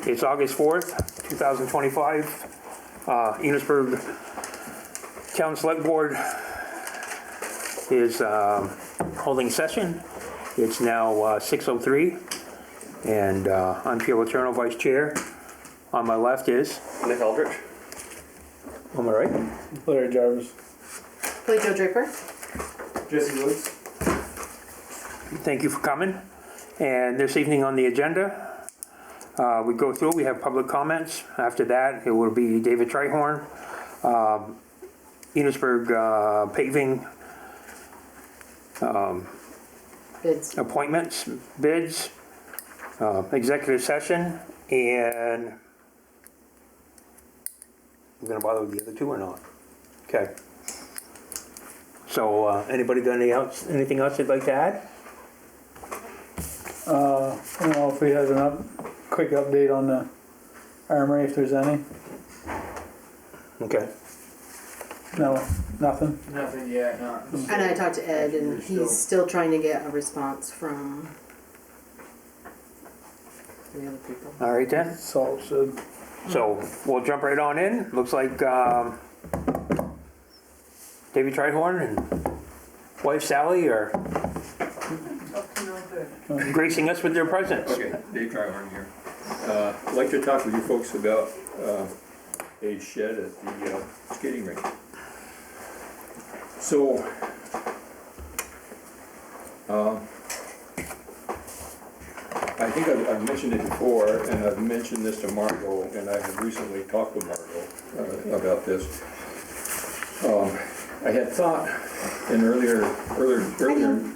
It's August 4th, 2025. Enosburgh Town Selectboard is holding session. It's now 6:03, and I'm Pierre Letourneau, Vice Chair. On my left is Nick Aldrich. on my right, Larry Jarvis. Play Joe Draper. Jesse Woods. Thank you for coming. And this evening on the agenda, we go through, we have public comments. After that, it will be David Trihorn, Enosburgh paving Bids. appointments, bids, executive session, and I'm gonna bother with the other two or not? Okay. So, anybody got anything else they'd like to add? I don't know if we have quick update on the armory, if there's any. Okay. No, nothing. Nothing yet, no. And I talked to Ed, and he's still trying to get a response from the other people. All right then. That's all said. So we'll jump right on in. Looks like David Trihorn and wife Sally are gracing us with their presence. Okay, Dave Trihorn here. I'd like to talk with you folks about a shed at the skating rink. So, I think I've mentioned it before, and I've mentioned this to Margot, and I have recently talked with Margot about this. I had thought in earlier. Good morning.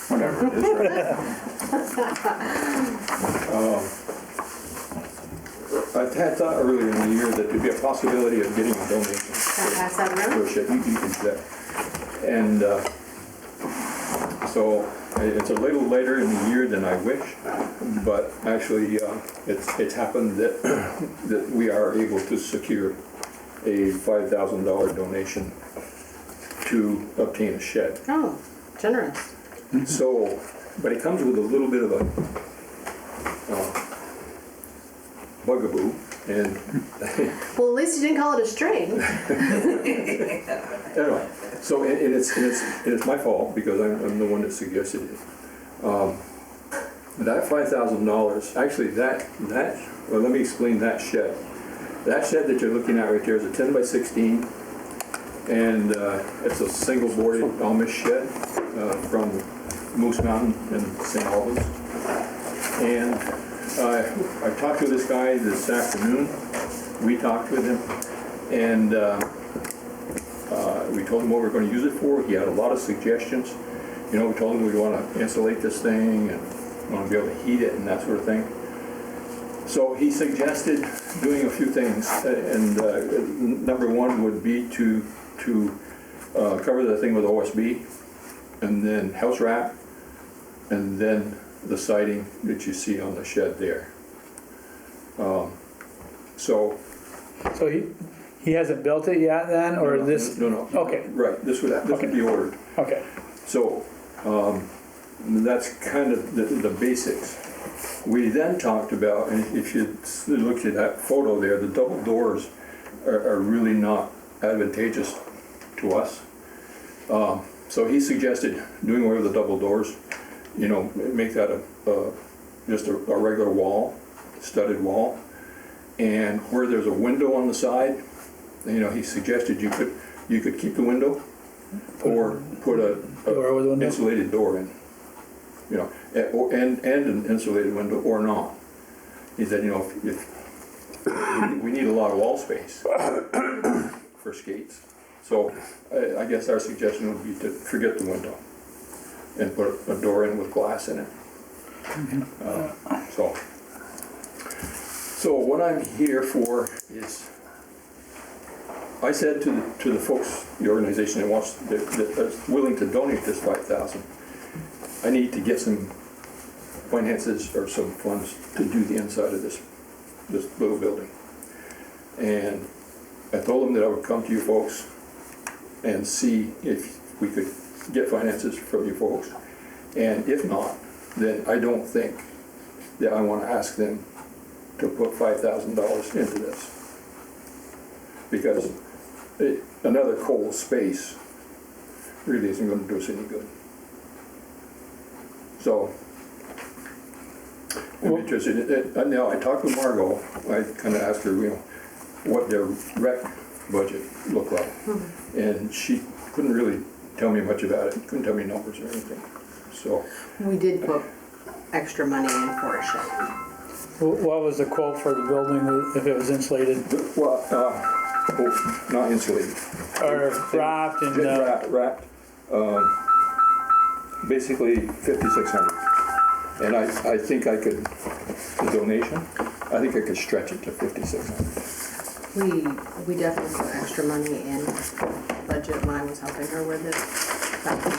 Whatever it is, right? I had thought earlier in the year that there'd be a possibility of getting a donation Can I pass that for around? a shed. You can do that. And so it's a little later in the year than I wish, but actually it's happened that that we are able to secure a $5,000 donation to obtain a shed. Oh, generous. So, but it comes with a little bit of a bugaboo, and Well, at least you didn't call it a string. anyway, so it's my fault because I'm the one that suggested it. That $5,000, actually well, let me explain that shed. That shed that you're looking at right there is a 10 by 16, and it's a single boarded Amish shed from Moose Mountain in St. Albans. And I talked to this guy this afternoon. We talked with him, and we told him what we were going to use it for. He had a lot of suggestions. You know, we told him we want to insulate this thing and want to be able to heat it and that sort of thing. So he suggested doing a few things, and number one would be to cover the thing with OSB, and then house wrap, and then the siding that you see on the shed there. So he hasn't built it yet then, or this? No. Okay. Right. This would be ordered. Okay. So that's kind of the basics. We then talked about, and if you look at that photo there, the double doors are really not advantageous to us. So he suggested doing away with the double doors, you know, make that just a regular wall, studded wall. And where there's a window on the side, you know, he suggested you could keep the window or put a insulated door in, you know, and an insulated window or not. He said, you know, if we need a lot of wall space for skates. So I guess our suggestion would be to forget the window and put a door in with glass in it. So what I'm here for is, I said to the folks, the organization that's willing to donate this $5,000, I need to get some finances or some funds to do the inside of this little building. And I told them that I would come to you folks and see if we could get finances from you folks. And if not, then I don't think that I wanna ask them to put $5,000 into this. Because another cold space really isn't gonna do us any good. So, I'm interested in it. Now, I talked with Margot, I kinda asked her, you know, what their rec budget looked like. And she couldn't really tell me much about it, couldn't tell me numbers or anything, so. We did put extra money in for a shed. What was the quote for the building if it was insulated? Well, not insulated. Or wrapped and, Wrapped, basically 5,600. And I think I could, the donation, I think I could stretch it to 5,600. We definitely put extra money in budget. Mine was helping her with it back in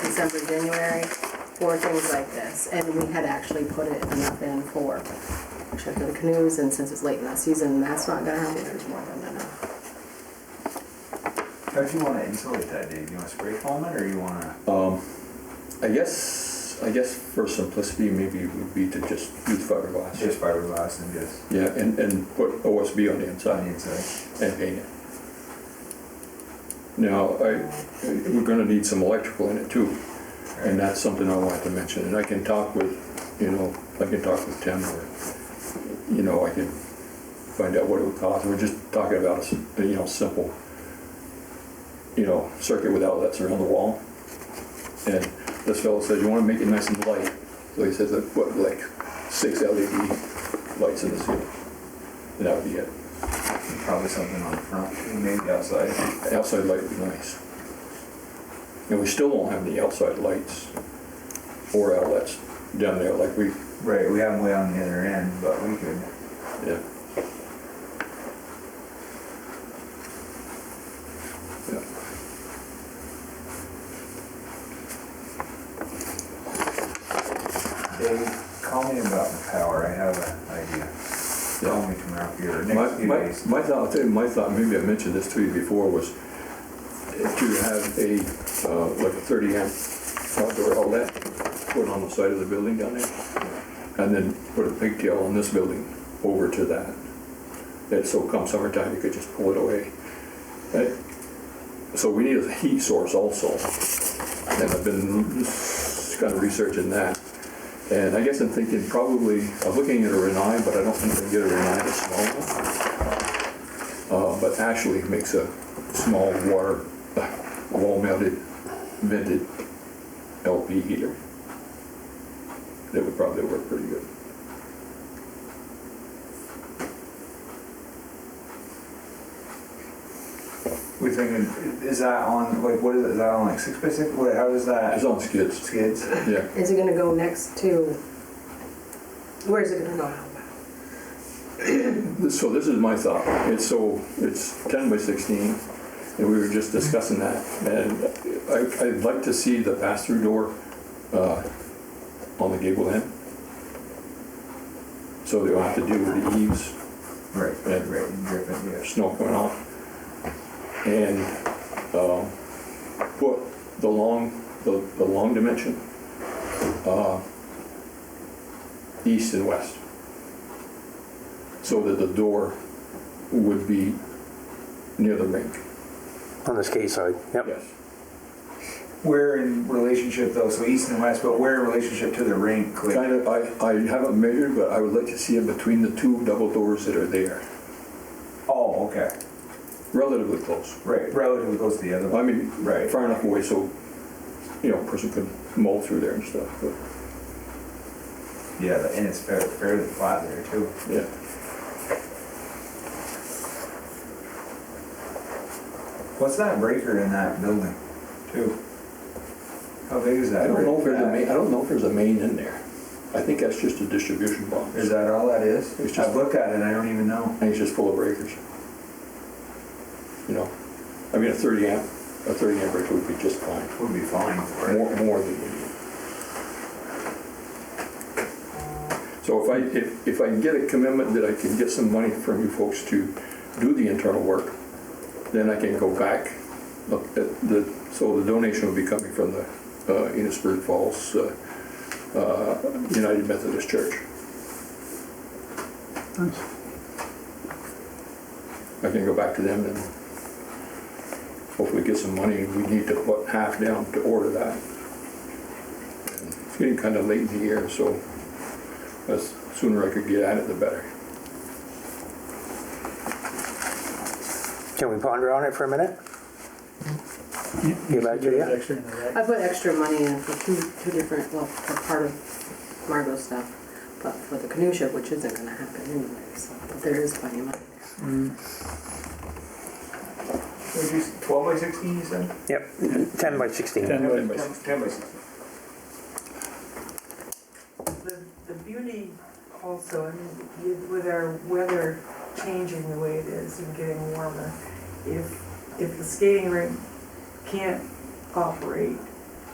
December, January, for things like this. And we had actually put it enough in for the canoes, and since it's late in the season, that's not gonna happen, there's more than enough. How do you want to insulate that, Dave? Do you want to spray foam it, or you want to? I guess for simplicity, maybe it would be to just use fiberglass. Just fiberglass and just Yeah, and put OSB on the on inside the inside. and paint it. Now, we're gonna need some electrical in it too, and that's something I wanted to mention. And I can talk with, Tim, or, I can find out what it would cost. We're just talking about a simple, circuit with outlets around the wall. And this fellow said, you want to make it nice and light. So he says, put like 6 LED lights in the ceiling. And that would be it. Probably something on the front, maybe outside. Outside light would be nice. And we still don't have any outside lights or outlets down there like we, Right, we have them way on the other end, but we could. yeah. Yeah. Dave, call me about the power. I have an idea. Call me tomorrow here, next few days. My thought, I'll tell you, maybe I mentioned this to you before, was to have like a 30 amp outdoor outlet put on the side of the building down there, and then put a pigtail on this building over to that. And so come summertime, you could just pull it away. So we need a heat source also, and I've been kind of researching that. And I guess I'm thinking probably, I'm looking at a Rinnai, but I don't think I can get a Rinnai that's small enough. But actually makes a small water, wall-mounted, vented LP heater. That would probably work pretty good. We're thinking, is that on, like, what is it, is that on like 6x6? What, how does that? It's on skids. Skids? Yeah. Is it gonna go next to, where is it gonna go? So this is my thought. It's 10 by 16, and we were just discussing that. And I'd like to see the pass-through door on the gable end. So they don't have to do with the eaves. Right, And dripping, yeah. snow coming off. And put the long dimension east and west, so that the door would be near the rink. On the skate side, yep. Yes. Where in relationship though, so east and west, but where in relationship to the rink? Like, Kind of, I haven't measured, but I would like to see it between the 2 double doors that are there. oh, okay. Relatively close. Right, relatively close to the other I one. mean, Right. far enough away so, a person could mow through there and stuff, but, Yeah, and it's fairly flat there too. yeah. What's that breaker in that building too? How big is that? I don't know if breaker? there's a main in there. I think that's just a distribution box. Is that all that is? It's just- I've looked at it, I don't even know. I think it's just full of breakers. I mean, a 30 amp breaker would be just fine. Would be fine for it. More than we need. So if I can get a commitment that I can get some money from you folks to do the internal work, then I can go back. So the donation will be coming from the Enosburgh Falls United Methodist Church. Nice. I can go back to them and hopefully get some money. We need to put half down to order that. And it's getting kind of late in the year, so the sooner I could get at it, the better. Can we ponder on it for a minute? Get back to you. Extra in the rec. I put extra money in for two different, well, for part of Margot's stuff, but for the canoe ship, which isn't gonna happen anyway, so, but there is plenty of money there. Would you, 12 by 16 you said? Yep, 10 by 16. 10 10 by 16. The beauty also, I mean, with our weather changing the way it is and getting warmer, if the skating rink can't operate,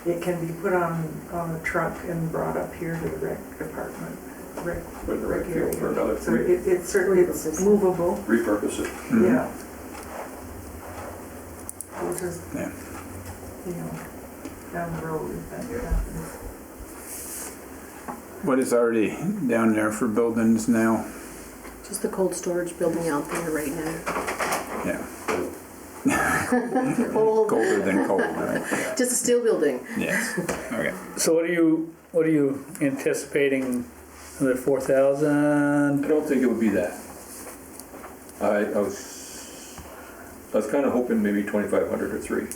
it can be put on a truck and brought up here to the rec department, rec area. For another So three. it's movable, Repurpose it. yeah. We'll just, Yeah. down the road if that happens. What is already down there for buildings now? Just the cold storage building out there right now. Yeah, Cold, colder than cold, right? just a steel building. Yes, okay. So what are you anticipating, another 4,000? I don't think it would be that. I was kind of hoping maybe 2,500 or 3.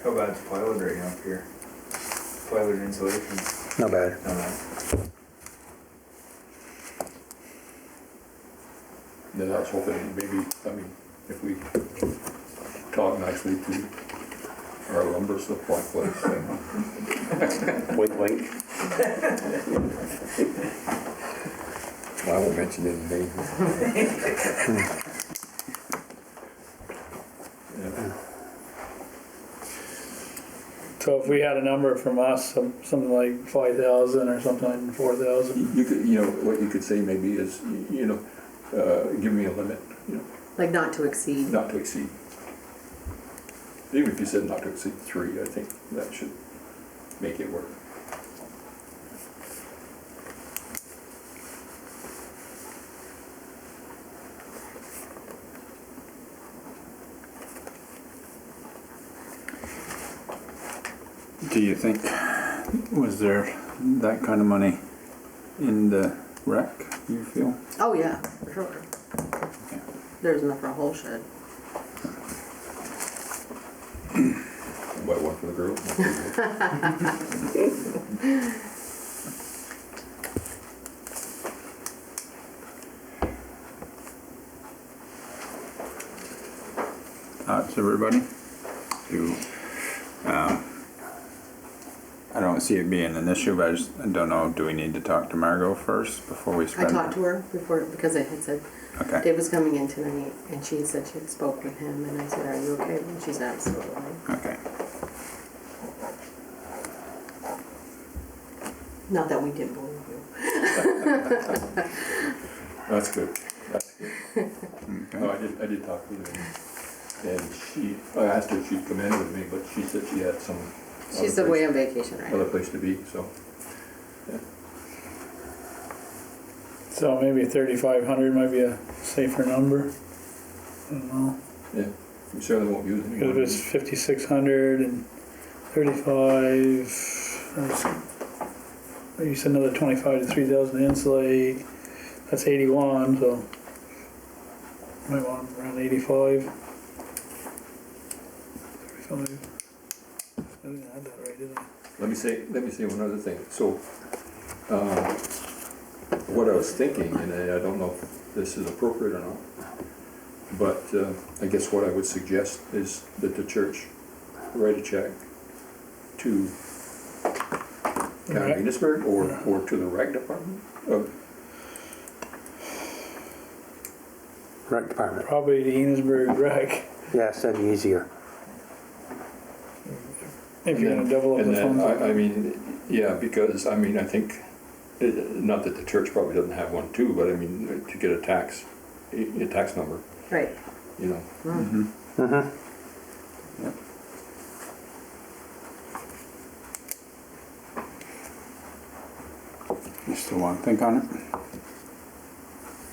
How bad is plywood right now up here? Plywood insulation? Not bad. No, no. Then I was hoping maybe, I mean, if we talk nicely to our lumber supply place, then Wink, wink. I won't mention any names. Yeah. So if we had a number from us, something like 5,000 or something like 4,000. You could, what you could say maybe is, give me a limit, Like not to exceed. not to exceed. Even if you said not to exceed 3, I think that should make it work. Do you think, was there that kind of money in the rec, you feel? Oh yeah, for sure. There's enough for a whole shed. Buy one for the girls. One for the Thoughts, everybody? I don't see it being an issue, but I don't know, do we need to talk to Margot first before we I spend? talked to her before, because I had said Okay, Dave was coming in tonight, and she had said she had spoke with him, and I said, are you okay? And she's absolutely. okay. Not that we didn't believe you. That's good. That's good. Okay. No, I did talk with her. And I asked her if she'd come in with me, but she said she had some. She's away on vacation right Other now. place to be, so. Yeah. So maybe 3,500 might be a safer number. I don't know. Yeah, we certainly won't use any Because if more. it's 5,600 and 35, you said another 25 to 3,000 to insulate. That's 81, so might want around 85. 35. I didn't add that right, did I? Let me say one other thing. So, what I was thinking, and I don't know if this is appropriate or not, but I guess what I would suggest is that the church write a check to Town of Right. Enosburgh or to the rec department. Rec department. Probably the Enosburgh Rec, Yes, that'd be easier. if you're gonna double up And the then, funds. I mean, yeah, because, I mean, I think, not that the church probably doesn't have one too, but I mean, to get a tax number, Right. you know. Mm. Yep. You still want to think on it?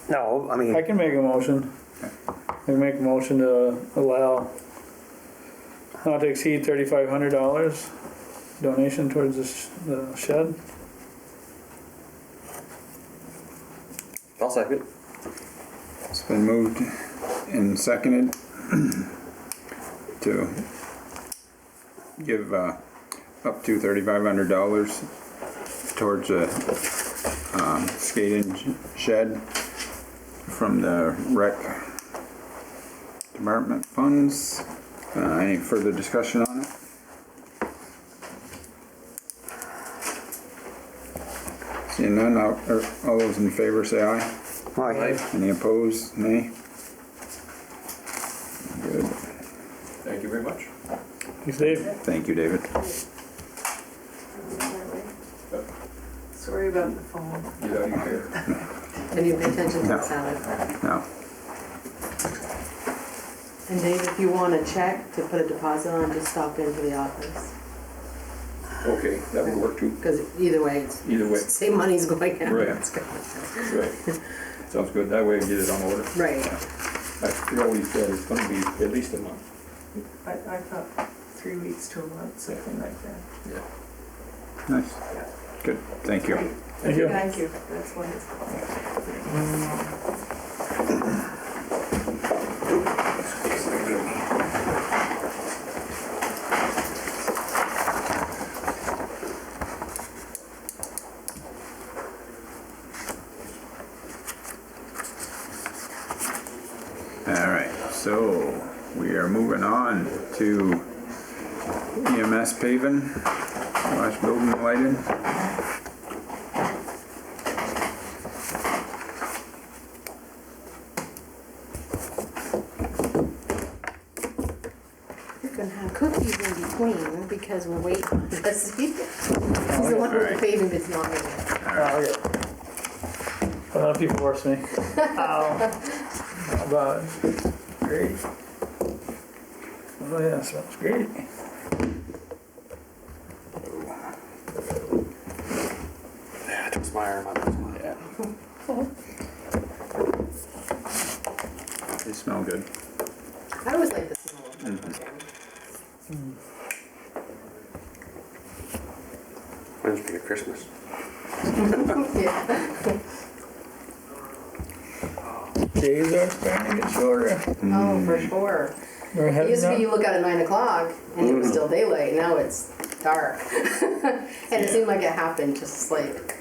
No, I mean, I can make a motion. I can make a motion to allow not to exceed $3,500 donation towards the shed. I'll second. It's been moved and seconded to give up to $3,500 towards a skating shed from the rec department funds. Any further discussion on it? Seeing none, all those in favor say aye. aye. Any opposed? Nay. Good. Thank you very much. Thanks, Dave. Thank you, David. Sorry about the phone. You don't even care. Can you pay attention to No. the sound? No. And Dave, if you want a check to put a deposit on, just stop into the office. Okay, that would work too. Because either way, it's Either way. same money's going out. Right. It's good. Right. Sounds good. That way I get it on order. Right. I forgot what he said. It's gonna be at least a month. I thought 3 weeks to a month, something like that. Yeah. Nice. Good. Thank you. Thank you. Thank you, that's wonderful. All right. So we are moving on to EMS paving / building lighting. You're gonna have cookies in between because we're waiting on this. He's the one with the paving bits not me. Oh, okay. A lot of people force me. Ow. How about it? Great. Oh yeah, smells great. Yeah, it was my arm. Yeah. They smell good. I always like the smell of them. Reminds me of Christmas. Yeah. Days are starting to get shorter. Oh, for sure. We're It heading used to be up. you look out at 9 o'clock and it was still daylight. Now it's dark. And it seemed like it happened just like,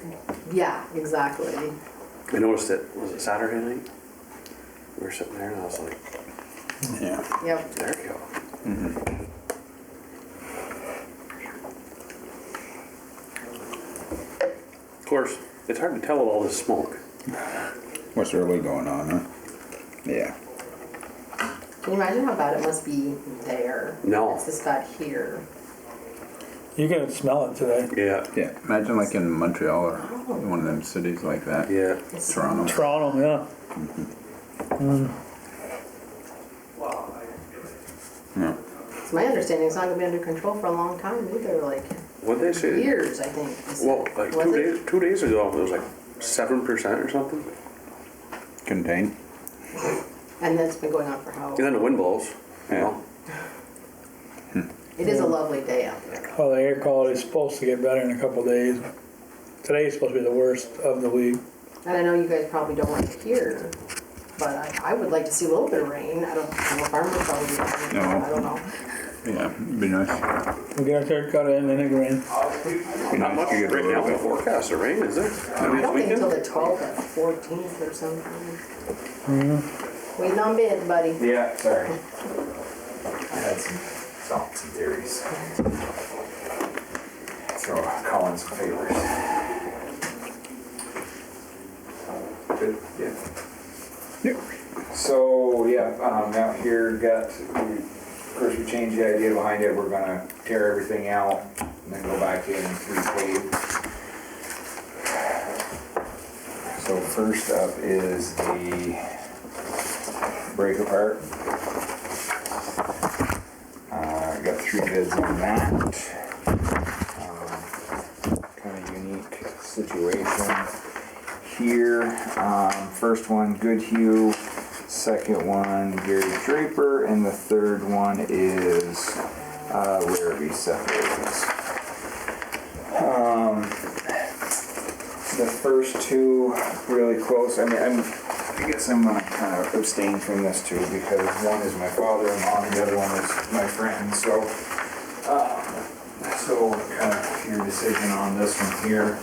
yeah, exactly. I noticed it, was it Saturday night? We were sitting there and I was like, Yeah. Yep. there you go. Of course, it's hard to tell with all this smoke. What's really going on, huh? Yeah. Can you imagine how bad it must be there? No. It's this bad here. You can smell it today. Yeah, Yeah. Imagine like in Montreal or one of them cities like that. yeah. Toronto. Toronto, yeah. Yeah. It's my understanding it's not gonna be under control for a long time either, like What'd they say? years, I think. Well, like Was it? 2 days ago, it was like 7% or something. Contained. And that's been going on for how? And then the wind blows. You Yeah. know? It is a lovely day out there. Oh, the air quality is supposed to get better in a couple days. Today's supposed to be the worst of the week. And I know you guys probably don't like to hear, but I would like to see a little bit of rain. I don't know, farmers probably do that. No. I don't know. Yeah. It'd be nice. We got our third cut in and it rain. Be Not nice much to get a right now little in the bit. forecast of rain, is there? I don't think until the 12th or 14th or something. Waiting on bids, buddy. Yeah, sorry. I had some thoughts and theories. So, calling some favors. Good, yeah. Yep. So, yeah, out here, of course, we changed the idea behind it. We're gonna tear everything out and then go back in and repave. So first up is the break apart. entry bids on that. Kind of unique situation here. First one, Goodhue. Second one, Gary Draper. And the third one is Larrabee Separates. The first two really close. I guess I'm gonna kind of abstain from this too because one is my father-in-law and the other one is my friend. So kind of your decision on this one here.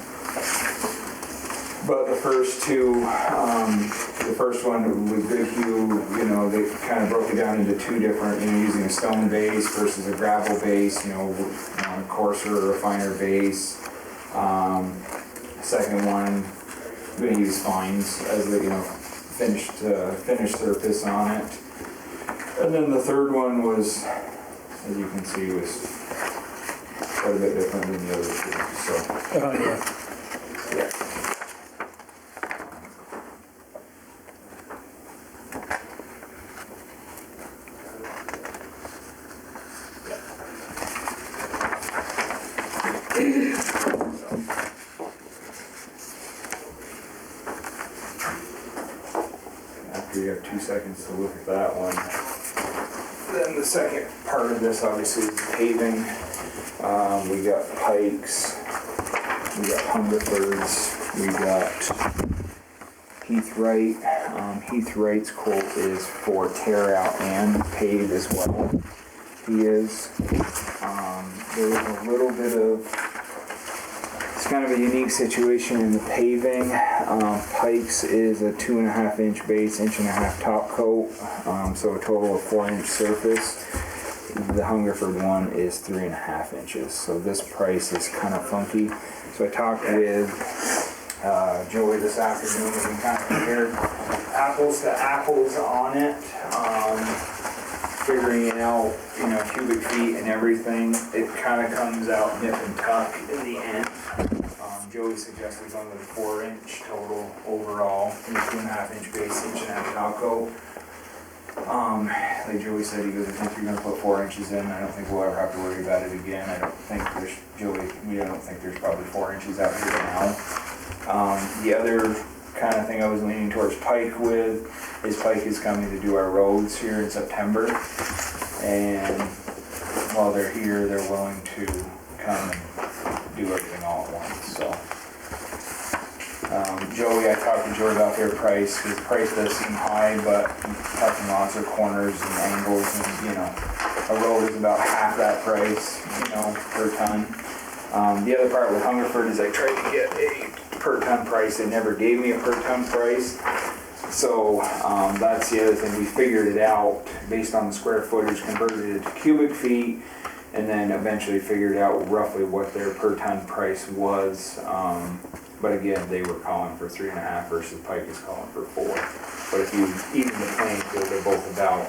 But the first two, the first one with Goodhue, you know, they kind of broke it down into two different, you know, using a stone base versus a gravel base, you know, a coarser or a finer base. Second one, I'm going to use fines as the, you know, finished surface on it. And then the third one was, as you can see, was quite a bit different than the other two. So, yeah. After you have 2 seconds to look at that one. Then the second part of this obviously is the paving. We got pikes, we got Hungerfords, we got Heath Wright. Heath Wright's quote is for tear out and pave as well. He is. There was a little bit of, it's kind of a unique situation in the paving. Pikes is a 2.5 inch base, 1.5 inch top coat, so a total of 4 inch surface. The Hungerford one is 3.5 inches, so this price is kind of funky. So I talked with Joey this afternoon and we kind of compared apples to apples on it, figuring out, you know, cubic feet and everything. It kind of comes out nip and tuck in the end. Joey suggested going with a 4 inch total overall, 2.5 inch base, 1.5 inch top coat. Like Joey said, he goes, I think you're gonna put 4 inches in. I don't think we'll ever have to worry about it again. I don't think there's probably 4 inches out here now. The other kind of thing I was leaning towards Pike with is Pike is coming to do our roads here in September. And while they're here, they're willing to come and do everything all at once. So Joey, I talked to Joey about their price. His price does seem high, but touching lots of corners and angles, and you know, a road is about half that price, you know, per ton. The other part with Hungerford is I tried to get a per ton price. They never gave me a per ton price. So that's the other thing. We figured it out based on the square footage, converted it to cubic feet, and then eventually figured out roughly what their per ton price was. But again, they were calling for 3.5 versus Pike is calling for 4. But if you even the playing field, they're both about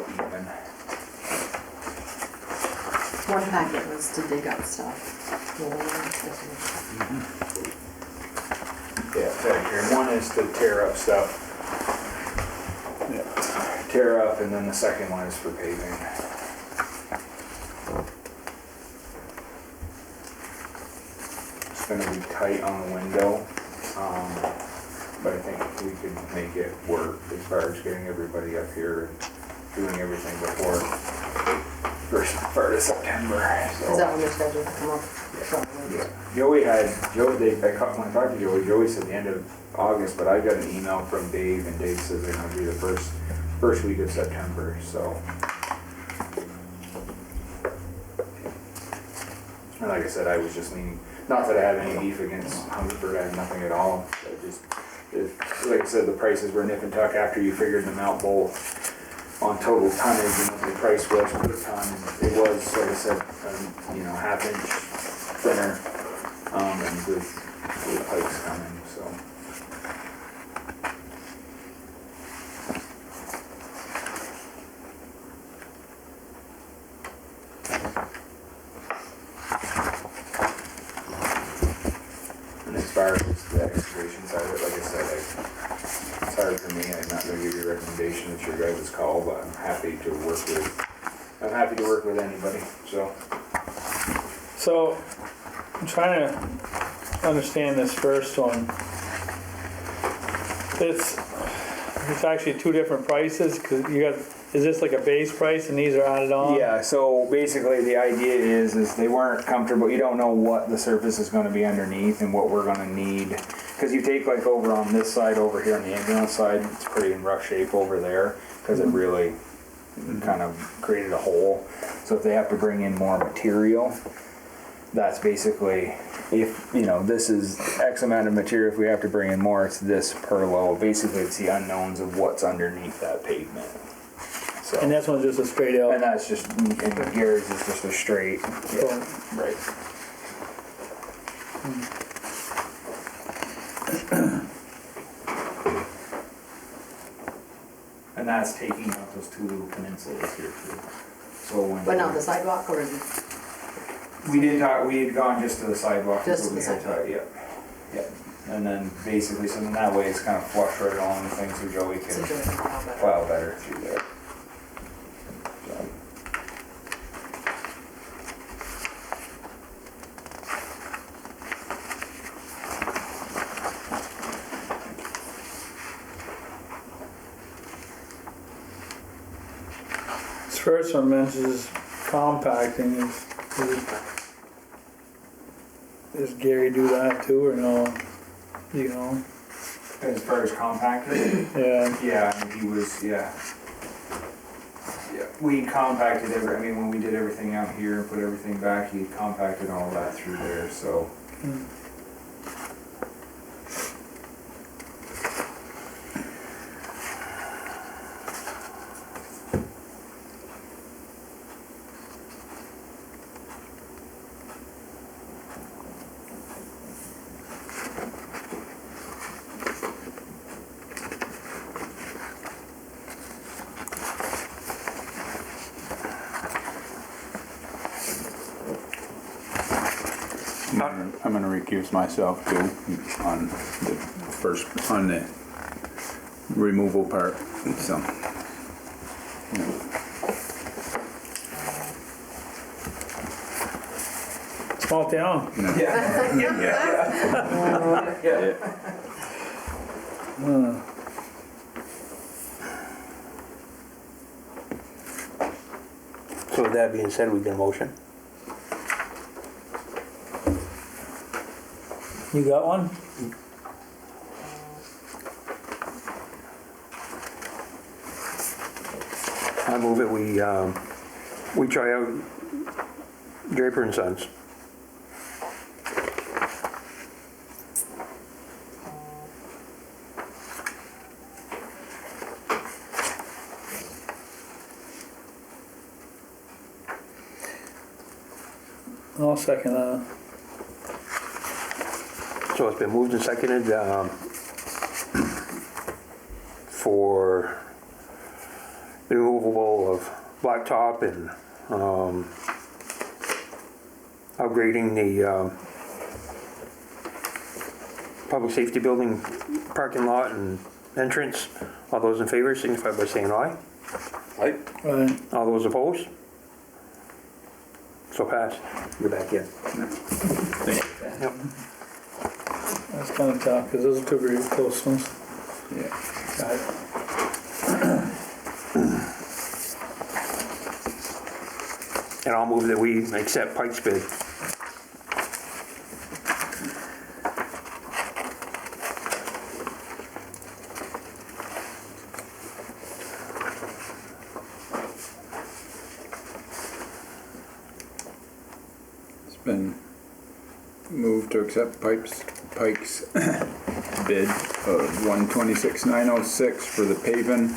even. One packet was to dig up stuff. Yeah, right here. One is to tear up stuff. Yeah. Tear up, and then the second one is for paving. It's going to be tight on the window, but I think we could make it work as far as getting everybody up here and doing everything before first part of September. So. Is that when they're scheduled to come up? Yeah. When I talked to Joey said the end of August, but I got an email from Dave, and Dave says they're going to be the first week of September. So, and like I said, I was just leaning. Not that I have any beef against Hungerford, I have nothing at all. Like I said, the prices were nip and tuck after you figured them out both on total tonnage and what the price was per ton. It was, like I said, you know, 1/2 inch thinner, and with pikes coming, so. And as far as the excavation side of it, like I said, it's hard for me. I'm not going to give you a recommendation. It's your guys' call, but I'm happy to work with I'm happy to work with anybody, so. So, I'm trying to understand this first one. It's actually two different prices, cause you got, is this like a base price and these are added on? Yeah, so basically the idea is they weren't comfortable, you don't know what the surface is gonna be underneath and what we're gonna need. Cause you take like over on this side over here on the ambulance side, it's pretty in rough shape over there, cause it really kind of created a hole. So if they have to bring in more material, that's basically, if, you know, this is X amount of material, if we have to bring in more, it's this per load. Basically, it's the unknowns of what's underneath that pavement. So, And this one's just a straight out? and that's just, and Gary's is just a straight, yeah, right. And that's taking out those two little peninsulas here too. So when. But not the sidewalk or? We did talk, we had gone just to the sidewalk. Just before the we had sidewalk. talked, Yep, yep. And then basically, so then that way it's kind of flush right along the thing so Joey So can Joey can plow better. plow better through there. So. This first one mentions compacting. Does Gary do that too, or no? You know? As far as compacted, Yeah. yeah, I mean, he was, yeah. Yeah, we compacted I mean, when we did everything out here and put everything back, he compacted all that through there, so. I'm gonna recuse myself too on the first, on the removal part, so. Small town. Yeah. Yeah. So with that being said, we get a motion. You got one? I move it, we try out Draper and Sons. I'll second that. So it's been moved and seconded for the removal of blacktop and upgrading the public safety building parking lot and entrance. All those in favor signify by saying aye. Right? Right. All those opposed? So passed. You're back in. Yep. That's kind of tough, because those are two very close ones. Yeah. Got it. And I'll move that we accept Pike's bid. It's been moved to accept Pike's bid of $126,906 for the paving.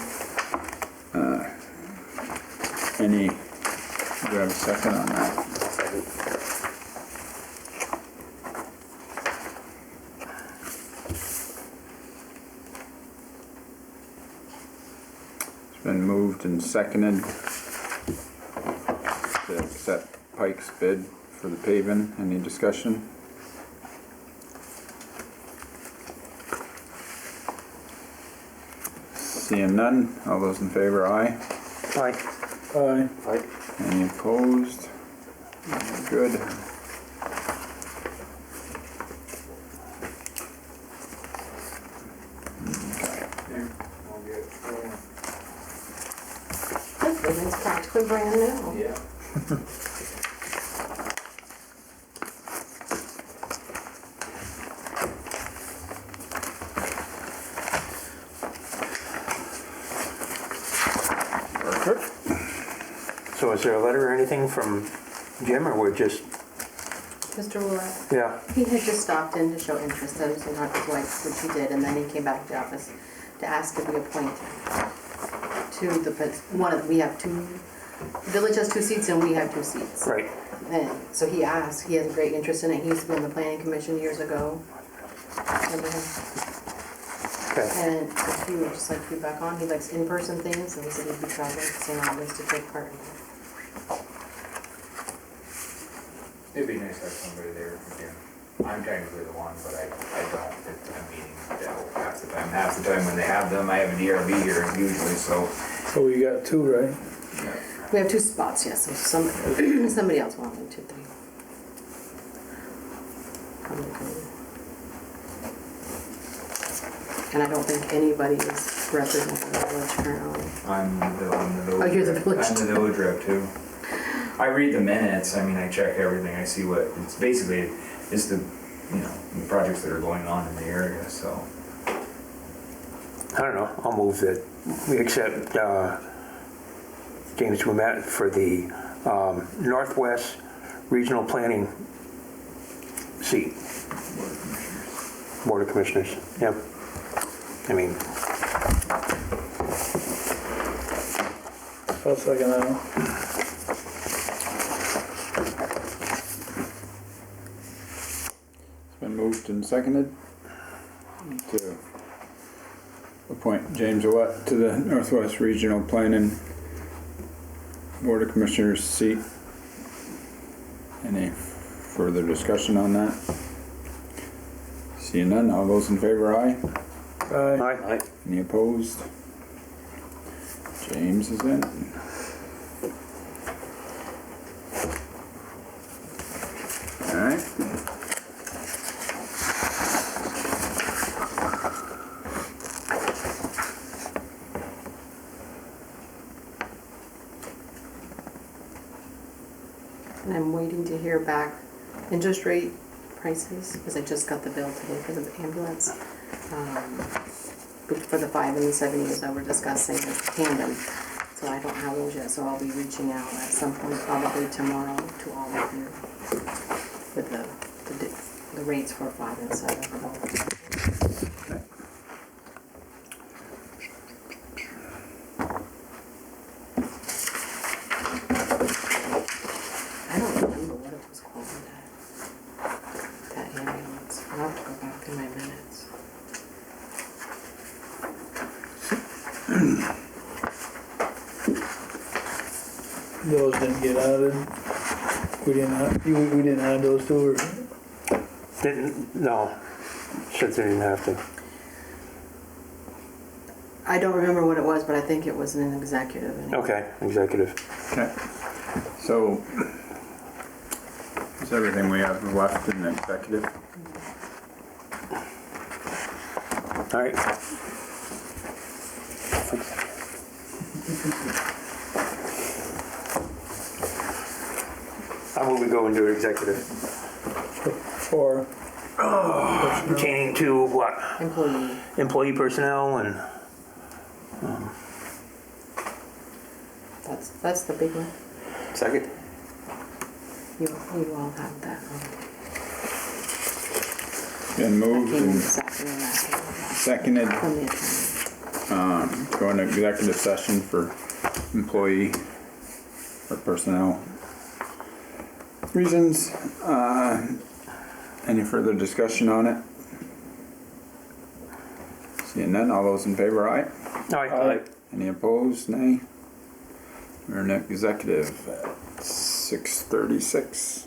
Do you have a second on that? It's been moved and seconded to accept Pike's bid for the paving. Any discussion? Seeing none, all those in favor, aye. Aye. Aye. Aye. Any opposed? Good. This building's practically brand new. Yeah. So is there a letter or anything from Jim, or we're just, Mr. Willett, yeah, he had just stopped in to show interest, I was talking to his wife, which he did, and then he came back to the office to ask to be appointed to we have two, the village has 2 seats and we have 2 seats. right, And so he asked, he has a great interest in it, he used to be on the planning commission years ago. Remember him? okay. And if he would just like to be back on, he likes in-person things, and he said he'd be traveling to St. Albans to take part in it. It'd be nice to have somebody there again. I'm technically the one, but I don't fit the meeting half the time. Half the time when they have them, I have an ERB here usually, so. So we got 2, right? We have 2 spots, yes, so somebody else wanted to, they. Probably could. And I don't think anybody is representing the village currently. I'm the village. Oh, you're the rep. village I'm the village rep too. I read the minutes, I mean, I check everything, I see what, it's basically, it's the, the projects that are going on in the area, so. I don't know, I'll move that we accept James Ouimet for the Northwest Regional Planning seat. Board of Commissioners, yep. I mean, I'll second that one. It's been moved and seconded to appoint James Ouimet to the Northwest Regional Planning Board of Commissioners seat. Any further discussion on that? Seeing none, all those in favor, aye. Aye. aye. Aye. Any opposed? James is in. All right. And I'm waiting to hear back interest rate prices, because I just got the bill today for the ambulance. For the 5 and the 7 years that we're discussing as tandem. So I don't have those yet, so I'll be reaching out at some point, probably tomorrow, to all of you with the rates for 5 and 7. I don't remember what it was called, that ambulance. I'll have to go back in my minutes. Those didn't get added. We didn't add those 2, or? Didn't, no, said they didn't have to. I don't remember what it was, but I think it was an executive. Anyway. Okay, executive. Okay. So, is everything we have left in the executive? All right. I move we go into executive. For Pertaining to what? Employee. Employee personnel and, That's the big one. Second? You all have that one. Been That moved came in and this afternoon after seconded, from the attorney. go into executive session for employee or personnel reasons. Any further discussion on it? Seeing none, all those in favor, aye. aye. Any opposed, nay? We're in executive at 6:36.